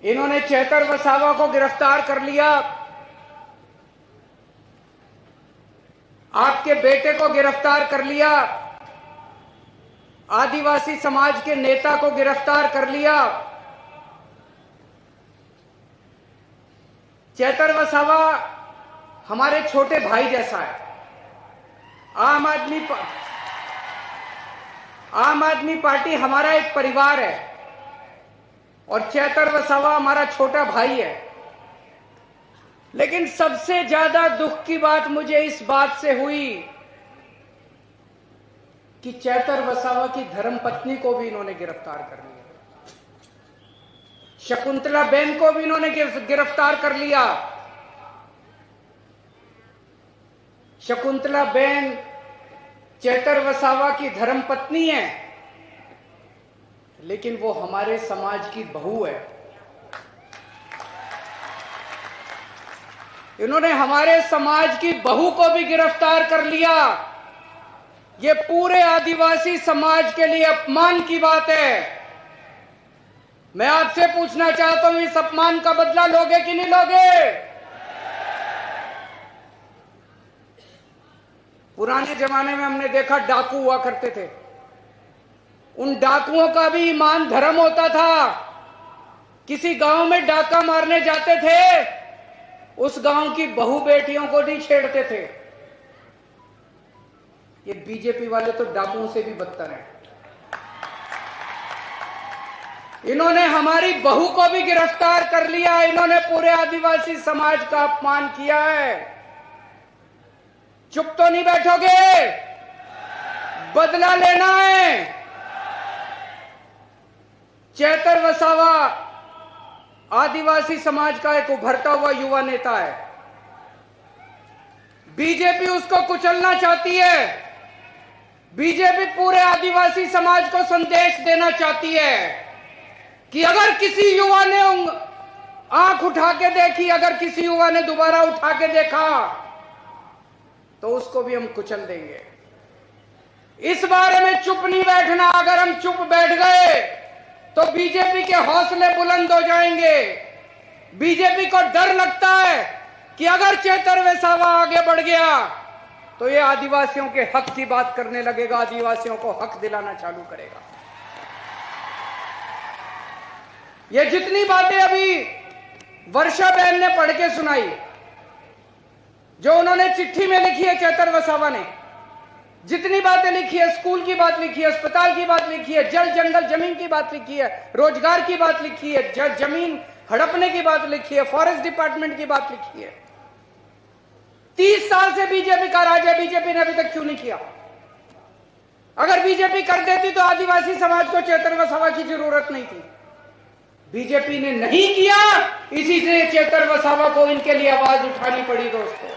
इन्होंने चेतर वसावा को गिरफ्तार कर लिया, आपके बेटे को गिरफ्तार कर लिया, आदिवासी समाज के नेता को गिरफ्तार कर लिया। चेतर वसावा हमारे छोटे भाई जैसा है। आम आदमी पार्टी हमारा एक परिवार है और चेतर वसावा हमारा छोटा भाई है। लेकिन सबसे ज्यादा दुख की बात मुझे इस बात से हुई कि चेतर वसावा की धर्मपत्नी को भी इन्होंने गिरफ्तार कर लिया, शकुंतला बेन को भी इन्होंने गिरफ्तार कर लिया। शकुंतला बेन चेतर वसावा की धर्मपत्नी है, लेकिन वो हमारे समाज की बहू है। इन्होंने हमारे समाज की बहू को भी गिरफ्तार कर लिया। ये पूरे आदिवासी समाज के लिए अपमान की बात है। मैं आपसे पूछना चाहता हूं, इस अपमान का बदला लोगे कि नहीं लोगे? पुराने जमाने में हमने देखा डाकू हुआ करते थे, उन डाकुओं का भी ईमान धर्म होता था। किसी गांव में डाका मारने जाते थे, उस गांव की बहू बेटियों को नहीं छेड़ते थे। ये बीजेपी वाले तो डाकुओं से भी बदतर हैं। इन्होंने हमारी बहू को भी गिरफ्तार कर लिया। इन्होंने पूरे आदिवासी समाज का अपमान किया है। चुप तो नहीं बैठोगे? बदला लेना है। चेतर वसावा आदिवासी समाज का एक उभरता हुआ युवा नेता है। बीजेपी उसको कुचलना चाहती है। बीजेपी पूरे आदिवासी समाज को संदेश देना चाहती है कि अगर किसी युवा ने आंख उठा के देखी, अगर किसी युवा ने दोबारा उठा के देखा, तो उसको भी हम कुचल देंगे। इस बारे में चुप नहीं बैठना। अगर हम चुप बैठ गए तो बीजेपी के हौसले बुलंद हो जाएंगे। बीजेपी को डर लगता है कि अगर चेतर वसावा आगे बढ़ गया तो ये आदिवासियों के हक की बात करने लगेगा, आदिवासियों को हक दिलाना चालू करेगा। ये जितनी बातें अभी वर्षा बहन ने पढ़ के सुनाई, जो उन्होंने चिट्ठी में लिखी है चेतर वसावा ने, जितनी बातें लिखी है, स्कूल की बात लिखी है, अस्पताल की बात लिखी है, जल जंगल जमीन की बात लिखी है, रोजगार की बात लिखी है, जमीन हड़पने की बात लिखी है, फॉरेस्ट डिपार्टमेंट की बात लिखी है। 30 साल से बीजेपी का राज है, बीजेपी ने अभी तक क्यों नहीं किया? अगर बीजेपी कर देती तो आदिवासी समाज को चेतर वसावा की जरूरत नहीं थी। बीजेपी ने नहीं किया, इसी से चेतर वसावा को इनके लिए आवाज उठानी पड़ी। दोस्तों,